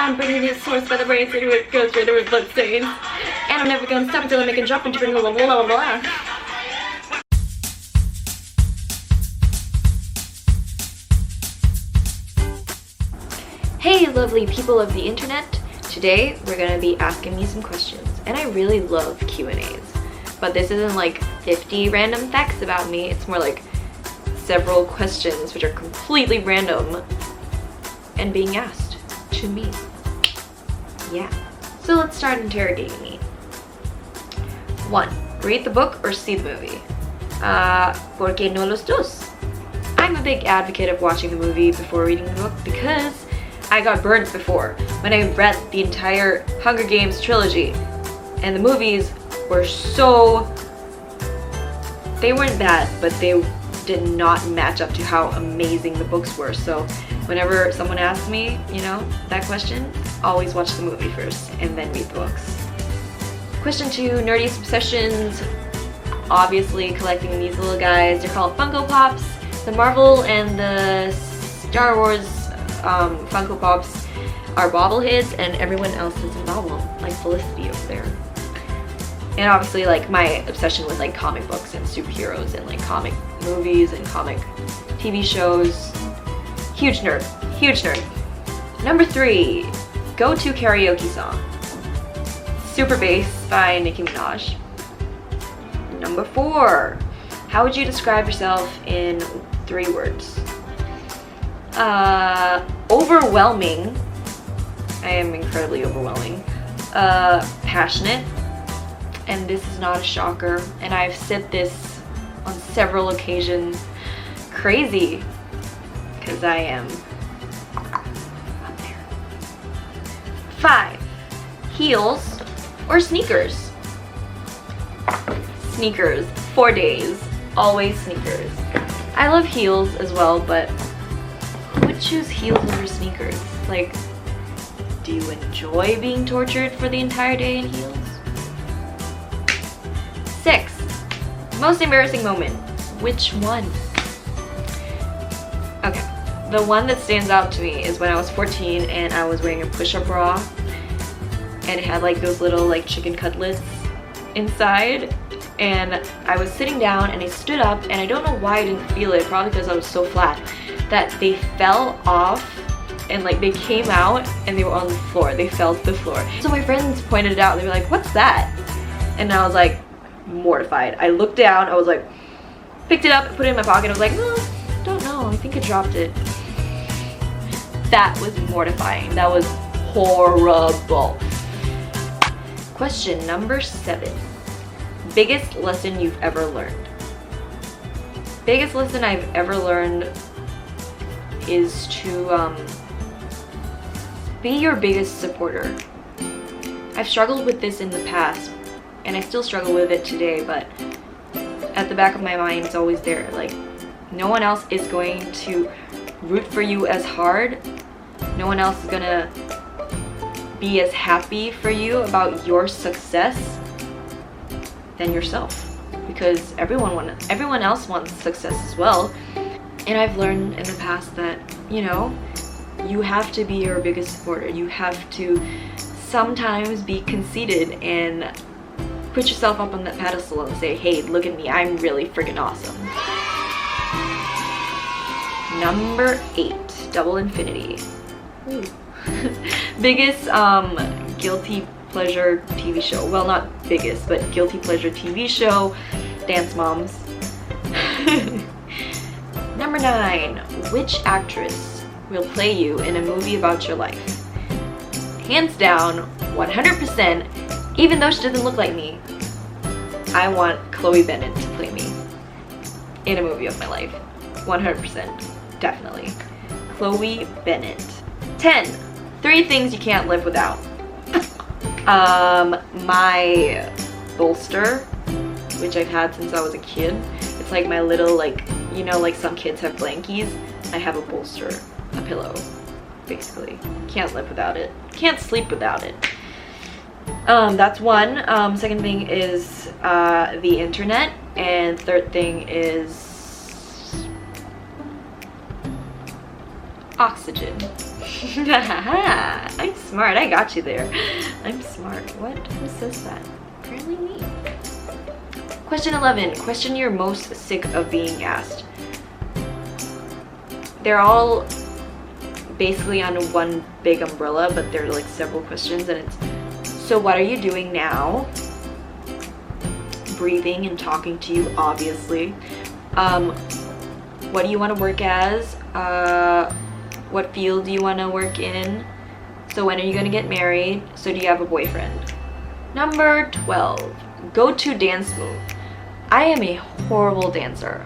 I'm bringing you a source by the brains into it goes straight through blood stains. And I'm never gonna stop until I make a drop into blah blah blah blah blah. Hey lovely people of the internet. Today we're gonna be asking me some questions, and I really love Q&As. But this isn't like 50 random facts about me, it's more like several questions which are completely random and being asked to me. Yeah. So let's start interrogating me. 1. Read the book or see the movie? ¿Por qué no los dos? I'm a big advocate of watching the movie before reading the book because I got burnt before when I read the entire Hunger Games trilogy, and the movies were they weren't bad, but they did not match up to how amazing the books were. So whenever someone asks me, you know, that question, always watch the movie first and then read the books. Question 2, nerdiest obsessions. Obviously collecting these little guys. They're called Funko Pops. The Marvel and the Star Wars Funko Pops are bobbleheads, and everyone else is a bobble, like Felicity over there. And obviously like my obsession with like comic books and superheroes and like comic movies and comic TV shows. Huge nerd. Huge nerd. Number 3, go-to karaoke song. Super Bass by Nicki Minaj. Number 4, how would you describe yourself in 3 words? Overwhelming. I am incredibly overwhelming. Passionate. And this is not a shocker, and I've said this on several occasions. Crazy, because I am up there. 5, heels or sneakers? Sneakers, 4 days, always sneakers. I love heels as well, but who would choose heels over sneakers? Like, do you enjoy being tortured for the entire day in heels? 6, most embarrassing moment. Which one? Okay, the one that stands out to me is when I was 14 and I was wearing a push-up bra and it had like those little like chicken cutlets inside, and I was sitting down and I stood up, and I don't know why I didn't feel it, probably because I was so flat, that they fell off and like they came out and they were on the floor. They fell to the floor. So my friends pointed it out. They were like, "What's that?" And I was like, mortified. I looked down, I was like, picked it up and put it in my pocket. I was like, don't know, I think I dropped it. That was mortifying. That was horrible. Question number 7. Biggest lesson you've ever learned? Biggest lesson I've ever learned is to be your biggest supporter. I've struggled with this in the past, and I still struggle with it today, but at the back of my mind it's always there. Like, no one else is going to root for you as hard. No one else is gonna be as happy for you about your success than yourself, because everyone else wants success as well. And I've learned in the past that, you know, you have to be your biggest supporter. You have to sometimes be conceited and put yourself up on that pedestal and say, hey, look at me, I'm really freaking awesome. Number 8, double infinity. Ooh. Biggest guilty pleasure TV show. Well, not biggest, but guilty pleasure TV show. Dance Moms. Number 9, which actress will play you in a movie about your life? Hands down, 100%. Even though she doesn't look like me, I want Chloe Bennett to play me in a movie of my life. 100%. Definitely. Chloe Bennett. 10. 3 things you can't live without. My bolster, which I've had since I was a kid. It's like my little, like, you know, like some kids have blankies. I have a bolster, a pillow, basically. Can't live without it. Can't sleep without it. That's one. Second thing is the internet, and third thing is Oxygen. I'm smart. I got you there. I'm smart. What? Who says that? Apparently me. Question 11. Question you're most sick of being asked. They're all basically under one big umbrella, but they're like several questions, and it's, so what are you doing now? Breathing and talking to you, obviously. What do you want to work as? What field do you want to work in? So when are you going to get married? So do you have a boyfriend? Number 12. Go-to dance move. I am a horrible dancer.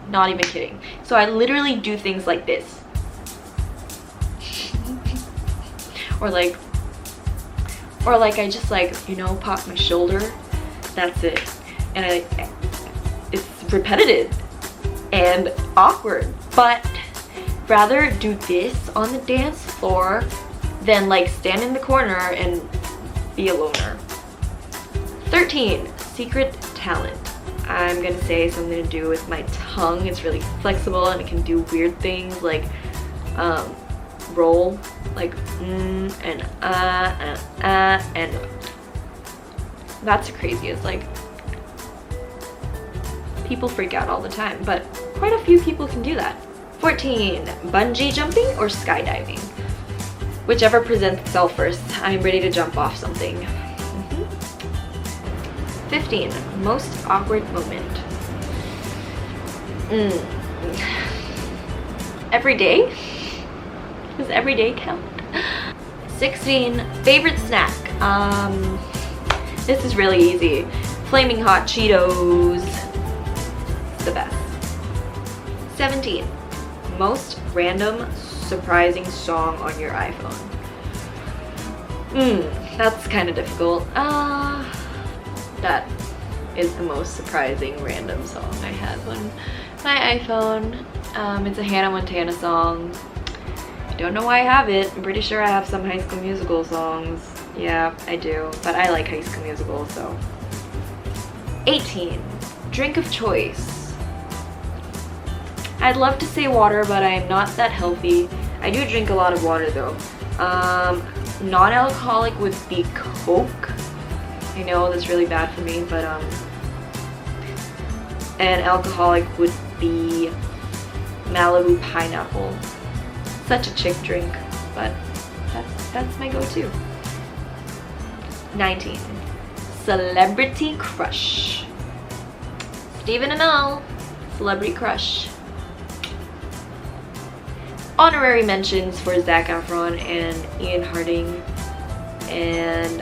Not even kidding. So I literally do things like this. or like I just like, you know, pop my shoulder. That's it. And it's repetitive and awkward, but rather do this on the dance floor than like stand in the corner and be a loner. 13. Secret talent. I'm gonna say something to do with my tongue. It's really flexible and it can do weird things like roll like and that's the craziest. Like, people freak out all the time, but quite a few people can do that. 14. Bungee jumping or skydiving? Whichever presents itself first. I'm ready to jump off something. 15. Most awkward moment. Every day? Does every day count? 16. Favorite snack. This is really easy. Flaming hot Cheetos. The best. 17. Most random surprising song on your iPhone. That's kind of difficult. That is the most surprising random song I have on my iPhone. It's a Hannah Montana song. I don't know why I have it. I'm pretty sure I have some High School Musical songs. Yeah, I do. But I like High School Musical, so. 18. Drink of choice. I'd love to say water, but I am not that healthy. I do drink a lot of water though. Non-alcoholic would be Coke. I know that's really bad for me, but and alcoholic would be Malibu pineapple. Such a chick drink, but that's my go-to. 19. Celebrity crush. Stephen Amell, celebrity crush. Honorary mentions for Zac Efron and Ian Harding and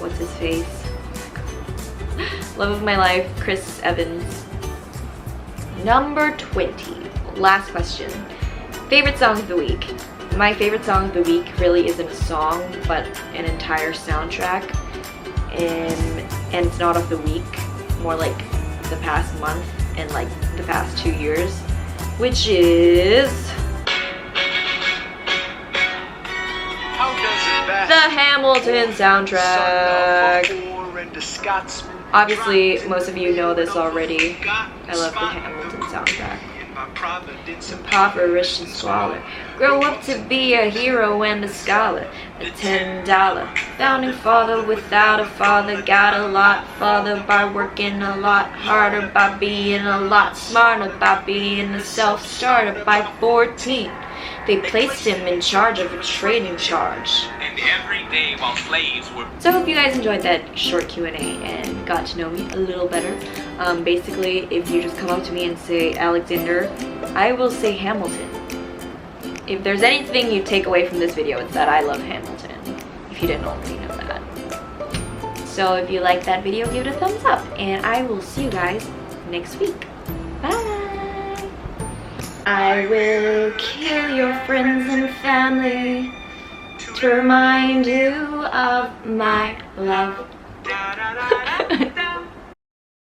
what's his face? Oh my God. Love of my life, Chris Evans. Number 20. Last question. Favorite song of the week. My favorite song of the week really isn't a song, but an entire soundtrack. And it's not of the week, more like the past month and like the past 2 years, which is the Hamilton soundtrack. Obviously, most of you know this already. I love the Hamilton soundtrack. Impoverished and squalor. Grow up to be a hero and a scholar. A $10 founding father without a father. Got a lot farther by working a lot harder, by being a lot smarter, by being a self-starter. By 14, they placed him in charge of a trading charge. And every day while slaves were. So I hope you guys enjoyed that short Q&A and got to know me a little better. Basically, if you just come up to me and say Alexander, I will say Hamilton. If there's anything you take away from this video, it's that I love Hamilton, if you didn't already know that. So if you liked that video, give it a thumbs up, and I will see you guys next week. Bye! I will kill your friends and family to remind you of my love.